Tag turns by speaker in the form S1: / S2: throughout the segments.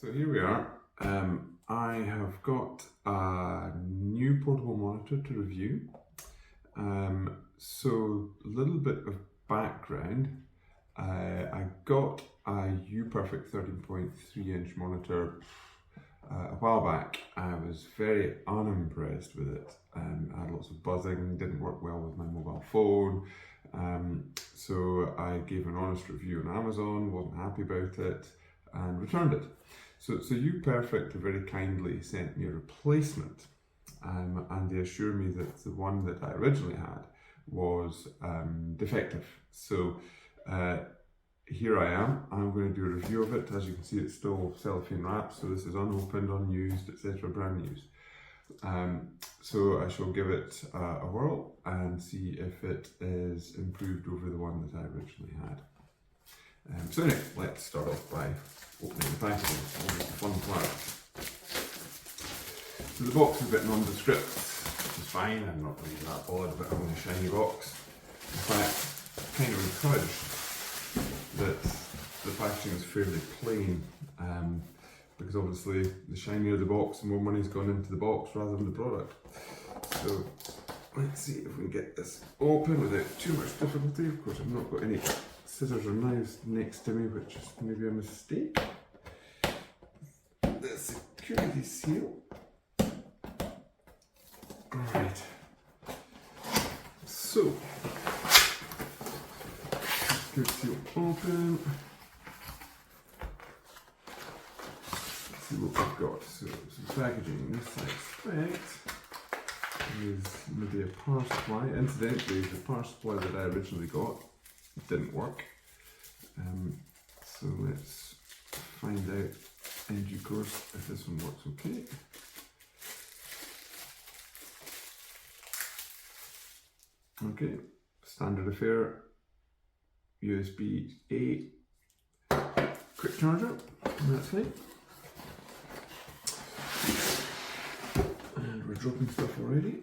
S1: So here we are. I have got a new portable monitor to review. So a little bit of background. I got a Uperfect 13.3 inch monitor a while back. I was very unimpressed with it. I had lots of buzzing, didn't work well with my mobile phone. So I gave an honest review on Amazon, wasn't happy about it, and returned it. So Uperfect very kindly sent me a replacement, and they assured me that the one that I originally had was defective. So here I am. I'm going to do a review of it. As you can see, it's still cellophane wrapped, so this is unopened, unused, etc., brand new. So I shall give it a whirl and see if it is improved over the one that I originally had. So anyway, let's start off by opening the packaging. Always a fun part. So the box is a bit nondescript, which is fine. I'm not really that bothered about having a shiny box. In fact, I'm kind of encouraged that the packaging is fairly plain, because obviously the shinier the box, the more money's gone into the box rather than the product. So let's see if we can get this open without too much difficulty. Of course, I've not got any scissors or knives next to me, which is maybe a mistake. The security seal. Alright. So, security seal open. Let's see what we've got. So, some packaging. This I expect is maybe a power supply. Incidentally, the power supply that I originally got didn't work. So let's find out in due course if this one works okay. Okay, standard affair, USB-A quick charger, and that's fine. And we're dropping stuff already.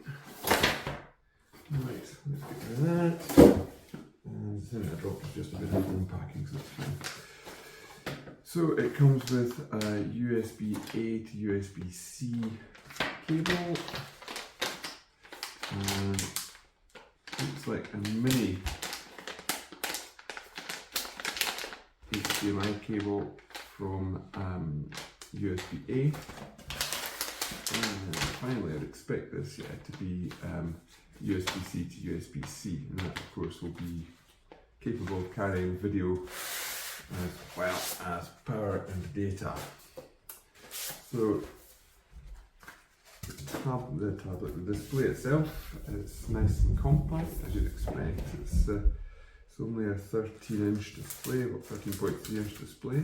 S1: Right, let's get rid of that. And the thing I dropped is just a bit of unpacking, so that's fine. So it comes with a USB-A to USB-C cable, and looks like a mini HDMI cable from USB-A. And finally, I'd expect this to be USB-C to USB-C, and that of course will be capable of carrying video as well as power and data. So the display itself is nice and compact, as you'd expect. It's only a 13-inch display, or 13.3-inch display.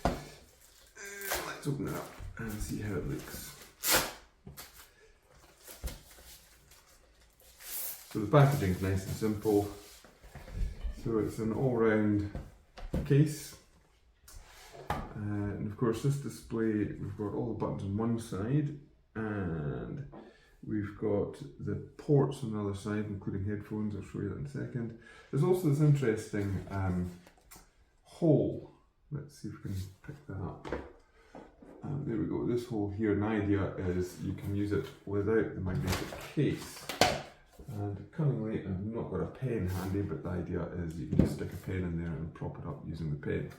S1: Let's open it up and see how it looks. So the packaging is nice and simple. So it's an all-round case, and of course this display, we've got all the buttons on one side, and we've got the ports on the other side, including headphones. I'll show you that in a second. There's also this interesting hole. Let's see if we can pick that up. There we go, this hole here, and the idea is you can use it without the magnetic case. And cunningly, I've not got a pen handy, but the idea is you can just stick a pen in there and prop it up using the pen.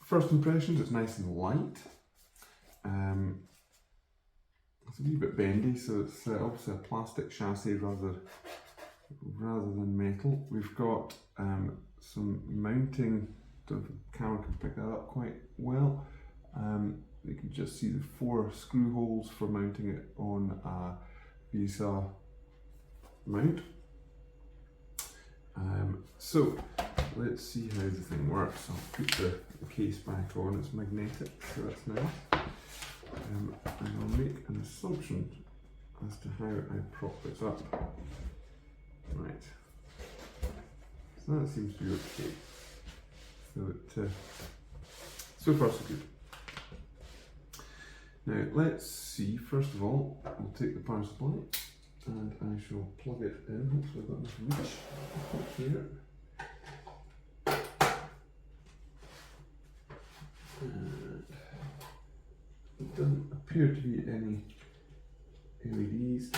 S1: First impressions, it's nice and light. It's a wee bit bendy, so it's obviously a plastic chassis rather than metal. We've got some mounting, don't know if the camera can pick that up quite well. You can just see the 4 screw holes for mounting it on a Visa mount. So let's see how the thing works. I'll put the case back on. It's magnetic, so that's nice. And I'll make an assumption as to how I prop this up. Right. So that seems to be okay. So so far so good. Now let's see, first of all, we'll take the power supply and I shall plug it in. Hopefully I've got enough reach here. appear to be any LEDs.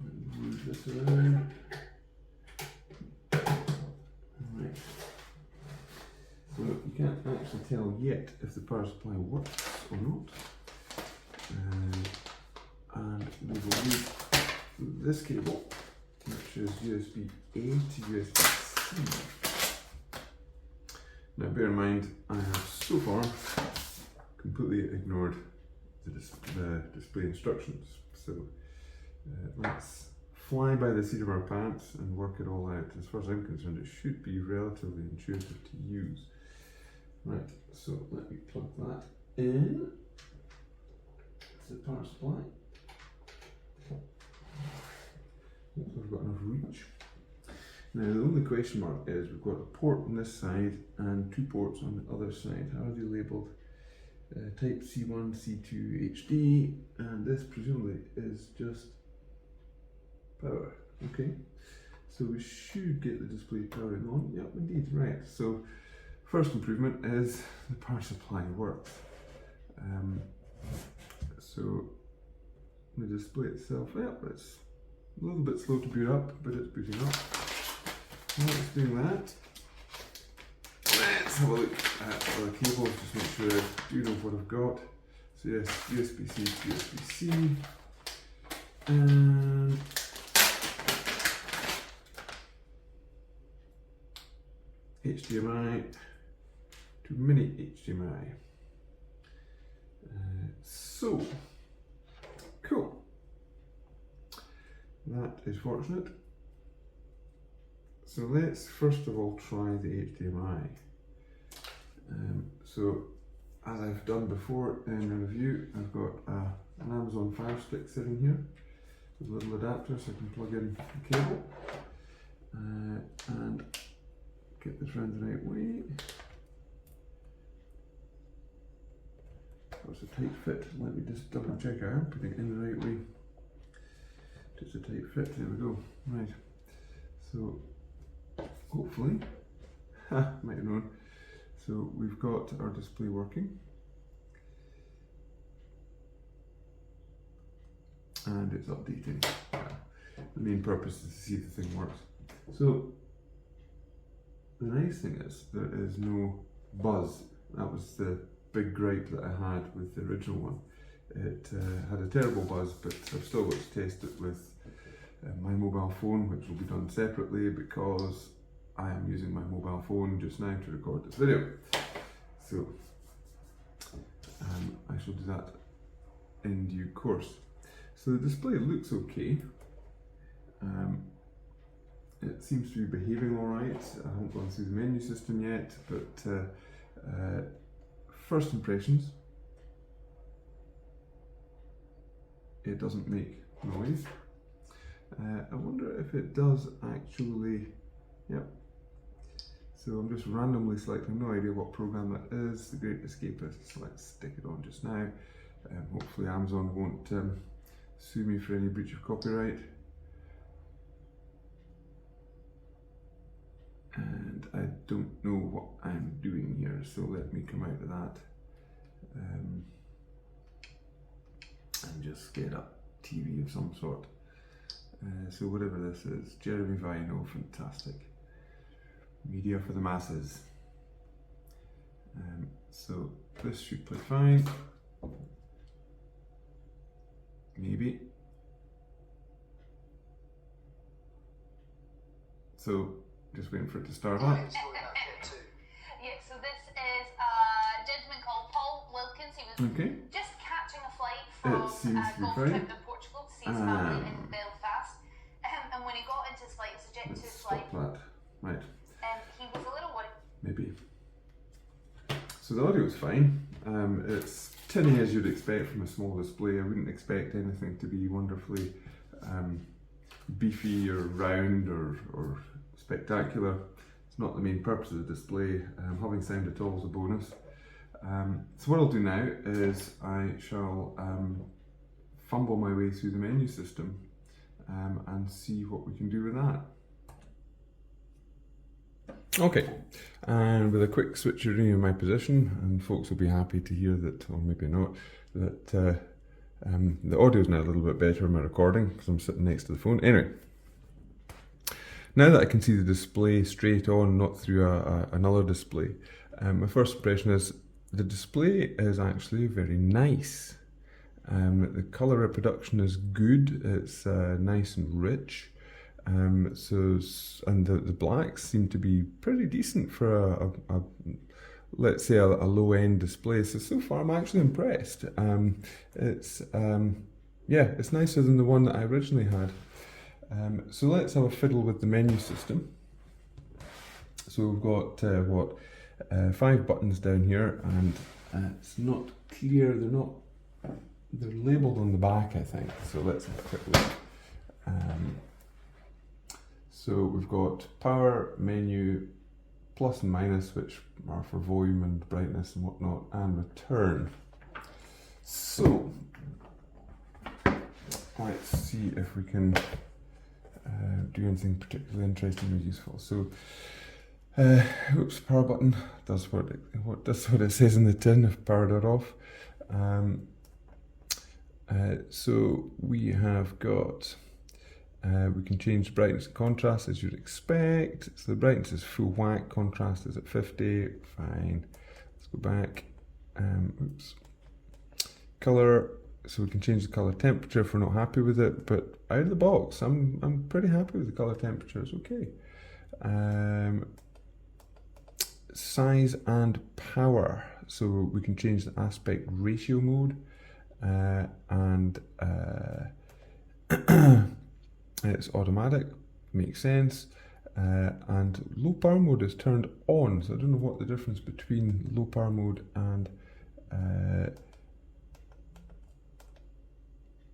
S1: Let me move this around. Right. So you can't actually tell yet if the power supply works or not. And we will use this cable, which is USB-A to USB-C. Now bear in mind, I have so far completely ignored the display instructions. So let's fly by the seat of our pants and work it all out. As far as I'm concerned, it should be relatively intuitive to use. Right, so let me plug that in. It's the power supply. Hopefully we've got enough reach. Now the only question mark is we've got a port on this side and 2 ports on the other side. How are they labelled? Type C1, C2, HD, and this presumably is just power. Okay, so we should get the display powering on. Yep, indeed, right. So first improvement is the power supply works. So the display itself, yep, it's a little bit slow to boot up, but it's booting up. While it's doing that, let's have a look at the cables, just make sure I do know what I've got. So yes, USB-C to USB-C, and HDMI to mini HDMI. So, cool. That is fortunate. So let's first of all try the HDMI. So as I've done before in a review, I've got an Amazon Fire Stick sitting here with a little adapter so I can plug in the cable and get this round the right way. That's a tight fit. Let me just double check I am putting it in the right way. Just a tight fit, there we go. Right, so hopefully, might have known. So we've got our display working. And it's updating. The main purpose is to see if the thing works. So the nice thing is there is no buzz. That was the big gripe that I had with the original one. It had a terrible buzz, but I've still got to test it with my mobile phone, which will be done separately because I am using my mobile phone just now to record this video. So I shall do that in due course. So the display looks okay. It seems to be behaving alright. I haven't gone through the menu system yet, but first impressions, it doesn't make noise. I wonder if it does actually, yep. So I'm just randomly selecting, no idea what program that is, The Great Escapist, so let's stick it on just now. Hopefully Amazon won't sue me for any breach of copyright. And I don't know what I'm doing here, so let me come out of that and just get up TV of some sort. So whatever this is, Jeremy Vine, fantastic. Media for the masses. So this should play fine. Maybe. So just waiting for it to start up.
S2: Yeah, so this is a gentleman called Paul Wilkins. He was just catching a flight from a golf trip in Portugal to see his family in Belfast. And when he got into his flight, it's a Jet 2 flight.
S1: Right.
S2: He was a little worried.
S1: Maybe. So the audio is fine. It's tinny as you'd expect from a small display. I wouldn't expect anything to be wonderfully beefy or round or spectacular. It's not the main purpose of the display. Having sound at all is a bonus. So what I'll do now is I shall fumble my way through the menu system and see what we can do with that. Okay, and with a quick switcheroo in my position, and folks will be happy to hear that, or maybe not, that The audio is now a little bit better in my recording because I'm sitting next to the phone. Anyway, now that I can see the display straight on, not through another display, my first impression is the display is actually very nice. The colour reproduction is good, it's nice and rich. And the blacks seem to be pretty decent for let's say a low-end display. So far I'm actually impressed. It's nicer than the one that I originally had. So let's have a fiddle with the menu system. So we've got 5 buttons down here, and it's not clear, they're labelled on the back, I think. So let's have a quick look. So we've got power, menu, plus and minus, which are for volume and brightness and whatnot, and return. So let's see if we can do anything particularly interesting or useful. So, power button does what it says in the tin if powered it off. So we have got. We can change brightness and contrast as you'd expect. So the brightness is full whack, contrast is at 50, fine. Let's go back. Color, so we can change the color temperature if we're not happy with it, but out of the box, I'm pretty happy with the color temperature, it's okay. Size and power, so we can change the aspect ratio mode, and it's automatic, makes sense, and low power mode is turned on, so I don't know what the difference between low power mode and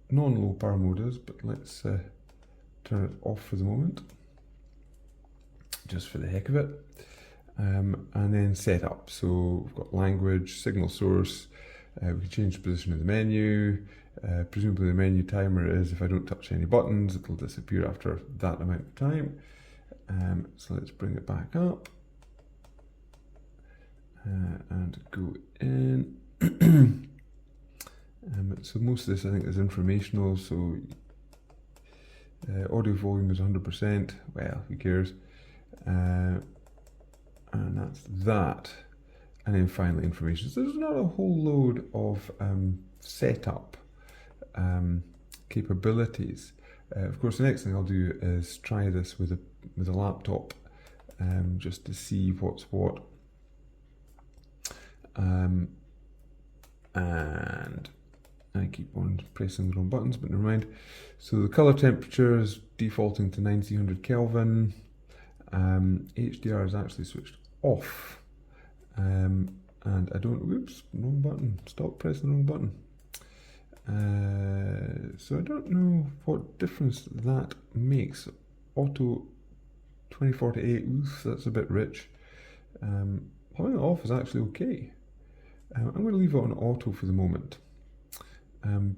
S1: non-low power mode is, but let's turn it off for the moment, just for the heck of it. And then setup, so we've got language, signal source, we can change the position of the menu. Presumably the menu timer is if I don't touch any buttons, it'll disappear after that amount of time. So let's bring it back up and go in. So most of this I think is informational, so audio volume is 100%, well, who cares? And that's that. And then finally information. So there's not a whole load of setup capabilities. Of course, the next thing I'll do is try this with a laptop, just to see what's what. And I keep on pressing the wrong buttons, but never mind. So the color temperature is defaulting to 9300 Kelvin. HDR is actually switched off. And I don't, whoops, wrong button, stop pressing the wrong button. So I don't know what difference that makes. Auto 2048, oof, that's a bit rich. Having it off is actually okay. I'm going to leave it on auto for the moment.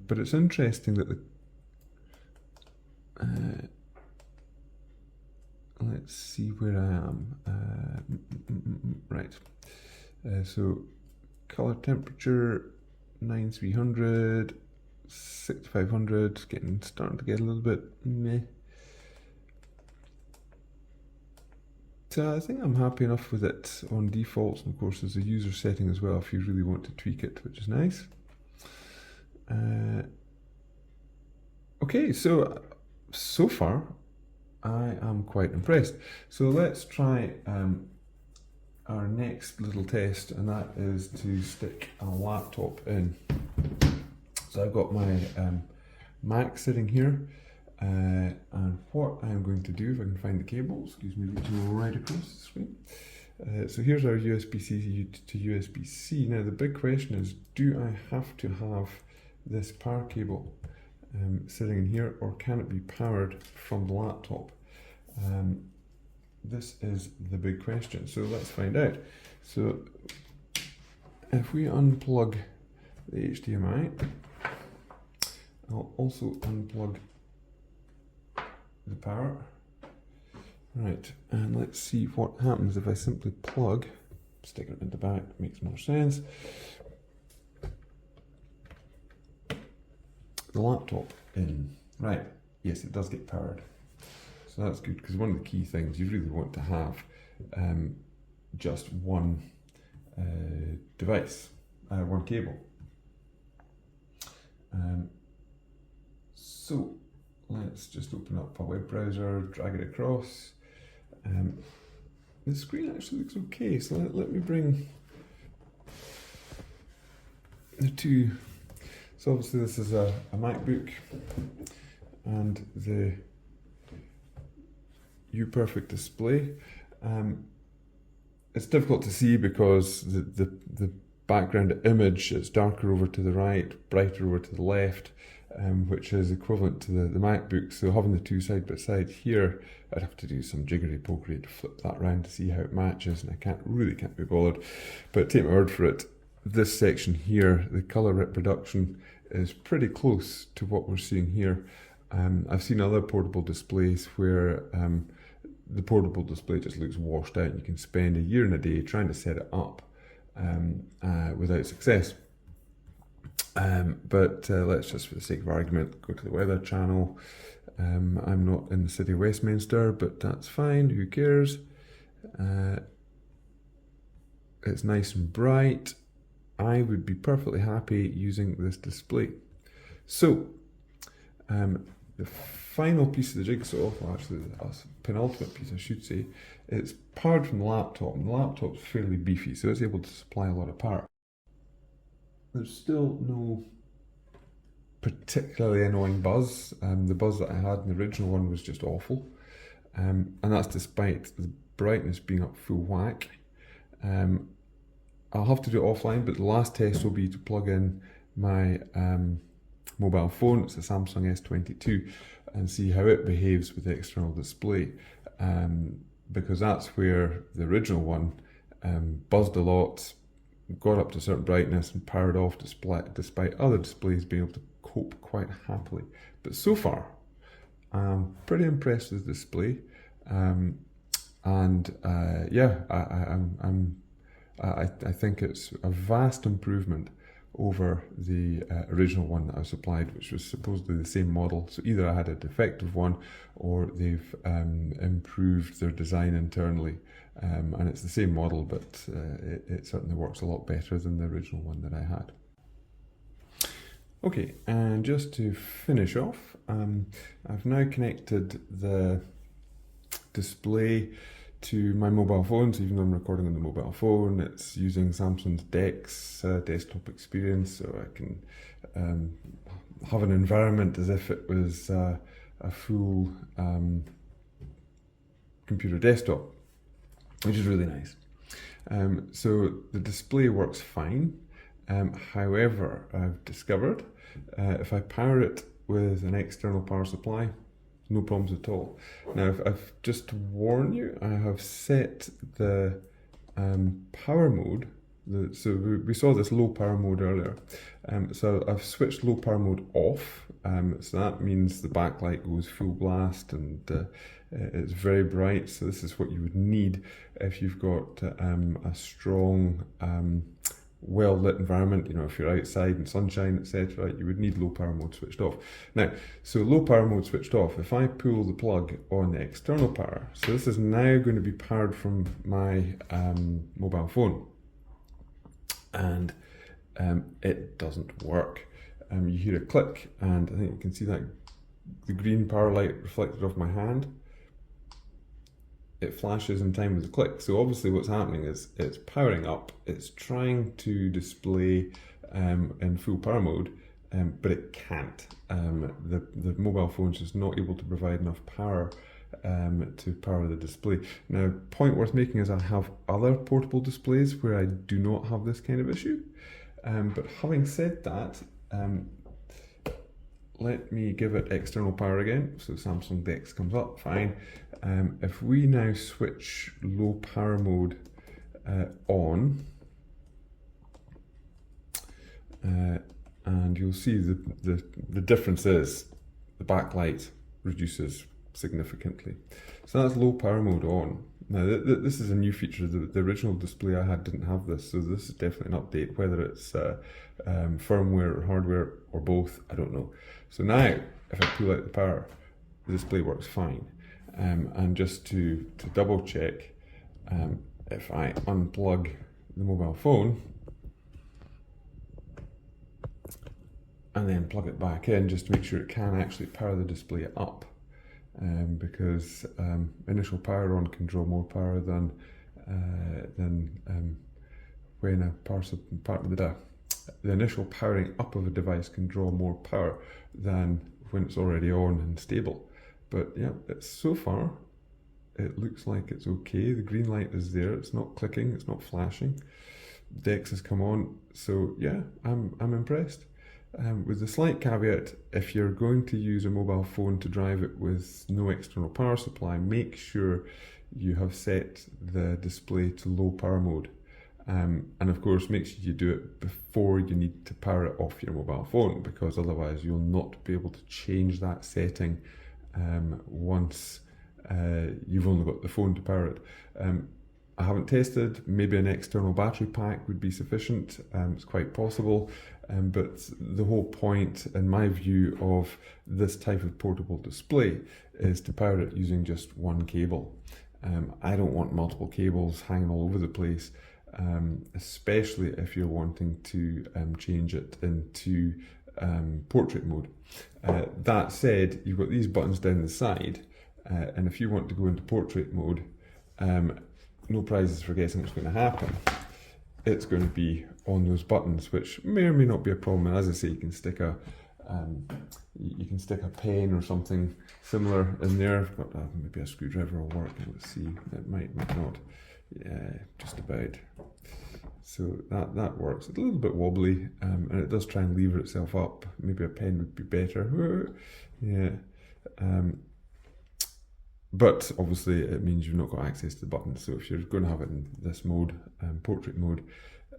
S1: But it's interesting that let's see where I am. Right. So color temperature 9300, 6500, starting to get a little bit meh. So I think I'm happy enough with it on defaults, and of course there's a user setting as well if you really want to tweak it, which is nice. Okay, so far I am quite impressed. So let's try our next little test, and that is to stick a laptop in. So I've got my Mac sitting here, and what I'm going to do, if I can find the cable, excuse me, reaching right across the screen. So here's our USB-C to USB-C. Now the big question is, do I have to have this power cable sitting in here, or can it be powered from the laptop? This is the big question, so let's find out. So if we unplug the HDMI, I'll also unplug the power. Right, and let's see what happens if I simply plug, stick it in the back, makes more sense. the laptop in. Right, yes, it does get powered. So that's good, because one of the key things, you really want to have just one device, one cable. So let's just open up a web browser, drag it across. The screen actually looks okay, so let me bring the two. So obviously this is a MacBook, and the Uperfect display. It's difficult to see because the background image is darker over to the right, brighter over to the left, which is equivalent to the MacBook. So having the two side by side here, I'd have to do some jiggery pokery to flip that around to see how it matches, and I can't be bothered. But take my word for it, this section here, the color reproduction, is pretty close to what we're seeing here. I've seen other portable displays where the portable display just looks washed out. You can spend a year and a day trying to set it up without success. But let's just, for the sake of argument, go to the weather channel. I'm not in the city of Westminster, but that's fine, who cares? It's nice and bright. I would be perfectly happy using this display. So, the final piece of the jigsaw, well actually the penultimate piece I should say, it's powered from the laptop, and the laptop's fairly beefy, so it's able to supply a lot of power. There's still no particularly annoying buzz. The buzz that I had in the original one was just awful, and that's despite the brightness being up full whack. I'll have to do it offline, but the last test will be to plug in my mobile phone. It's a Samsung S22, and see how it behaves with the external display, because that's where the original one buzzed a lot, got up to a certain brightness and powered off despite other displays being able to cope quite happily. But so far, I'm pretty impressed with the display, yeah, I think it's a vast improvement over the original one that I supplied, which was supposedly the same model. So either I had a defective one, or they've improved their design internally, and it's the same model, but it certainly works a lot better than the original one that I had. Okay, and just to finish off, I've now connected the display to my mobile phone. So even though I'm recording on the mobile phone, it's using Samsung's DeX desktop experience, so I can have an environment as if it was a full computer desktop, which is really nice. So the display works fine. However, I've discovered if I power it with an external power supply, no problems at all. Now, I've just to warn you, I have set the power mode. So we saw this low power mode earlier. So I've switched low power mode off. So that means the backlight goes full blast, and it's very bright. So this is what you would need if you've got a strong, well-lit environment. You know, if you're outside in sunshine, etc., you would need low power mode switched off. Now, so low power mode switched off, if I pull the plug on the external power, so this is now going to be powered from my mobile phone, and it doesn't work. You hear a click, and I think you can see that the green power light reflected off my hand. It flashes in time with the click. So obviously what's happening is it's powering up, it's trying to display in full power mode, but it can't. The mobile phone's just not able to provide enough power to power the display. Now, point worth making is I have other portable displays where I do not have this kind of issue. But having said that, let me give it external power again. So Samsung DeX comes up, fine. If we now switch low power mode on, and you'll see the difference is the backlight reduces significantly. So that's low power mode on. Now this is a new feature. The original display I had didn't have this, so this is definitely an update. Whether it's firmware or hardware, or both, I don't know. So now, if I pull out the power, the display works fine. And just to double check, if I unplug the mobile phone and then plug it back in, just to make sure it can actually power the display up, because initial power on can draw more power than when the initial powering up of a device can draw more power than when it's already on and stable. But yeah, so far it looks like it's okay. The green light is there, it's not clicking, it's not flashing. DeX has come on, so yeah, I'm impressed. With the slight caveat, if you're going to use a mobile phone to drive it with no external power supply, make sure you have set the display to low power mode. And of course, make sure you do it before you need to power it off your mobile phone, because otherwise you'll not be able to change that setting once you've only got the phone to power it. I haven't tested, maybe an external battery pack would be sufficient, it's quite possible, but the whole point, in my view, of this type of portable display is to power it using just one cable. I don't want multiple cables hanging all over the place, especially if you're wanting to change it into portrait mode. That said, you've got these buttons down the side, and if you want to go into portrait mode, no prizes for guessing what's going to happen. It's going to be on those buttons, which may or may not be a problem. And as I say, you can stick a pen or something similar in there. But maybe a screwdriver will work. Let's see. It might not. Yeah, just about. So that works. It's a little bit wobbly, and it does try and lever itself up. Maybe a pen would be better. Yeah. But obviously it means you've not got access to the buttons. So if you're going to have it in this mode, portrait mode,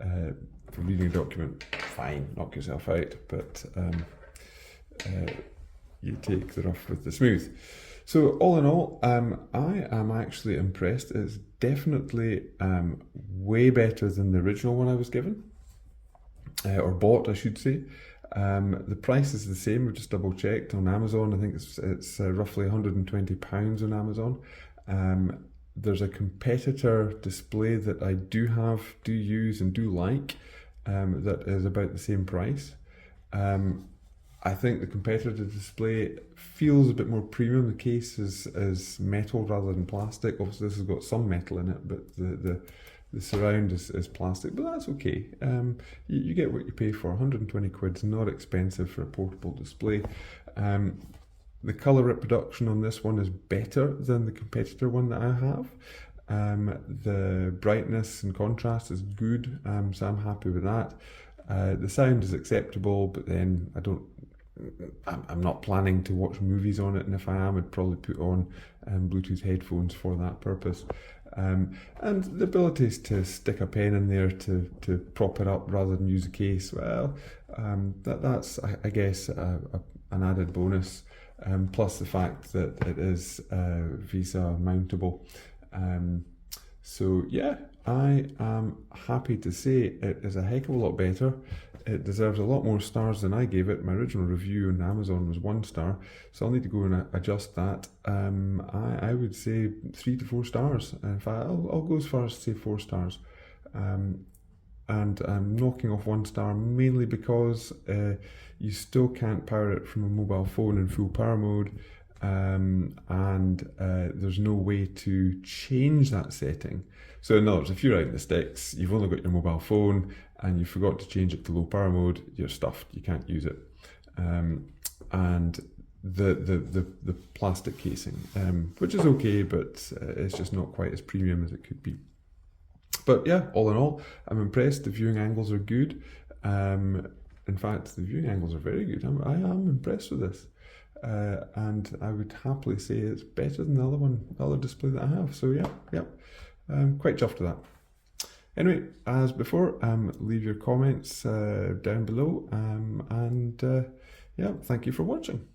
S1: for reading a document, fine, knock yourself out. But you take the rough with the smooth. So all in all, I am actually impressed. It's definitely way better than the original one I was given, or bought, I should say. The price is the same. We've just double checked on Amazon. I think it's roughly £120 on Amazon. There's a competitor display that I do use and do like, that is about the same price. I think the competitor display feels a bit more premium. The case is metal rather than plastic. Obviously this has got some metal in it, but the surround is plastic, but that's okay. You get what you pay for. 120 quid's not expensive for a portable display. The colour reproduction on this one is better than the competitor one that I have. The brightness and contrast is good, so I'm happy with that. The sound is acceptable, but then I'm not planning to watch movies on it, and if I am, I'd probably put on Bluetooth headphones for that purpose. And the ability to stick a pen in there to prop it up rather than use a case, well, that's I guess an added bonus, plus the fact that it is Visa mountable. So yeah, I am happy to say it is a heck of a lot better. It deserves a lot more stars than I gave it. My original review on Amazon was 1 star, so I'll need to go and adjust that. I would say 3 to 4 stars. In fact, I'll go as far as to say 4 stars. And I'm knocking off 1 star mainly because you still can't power it from a mobile phone in full power mode, and there's no way to change that setting. So in other words, if you're out in the sticks, you've only got your mobile phone and you forgot to change it to low power mode, you're stuffed, you can't use it. And the plastic casing, which is okay, but it's just not quite as premium as it could be. But yeah, all in all, I'm impressed. The viewing angles are good. In fact, the viewing angles are very good. I am impressed with this. And I would happily say it's better than the other display that I have. So yeah, quite chuffed with that. Anyway, as before, leave your comments down below, and yeah, thank you for watching.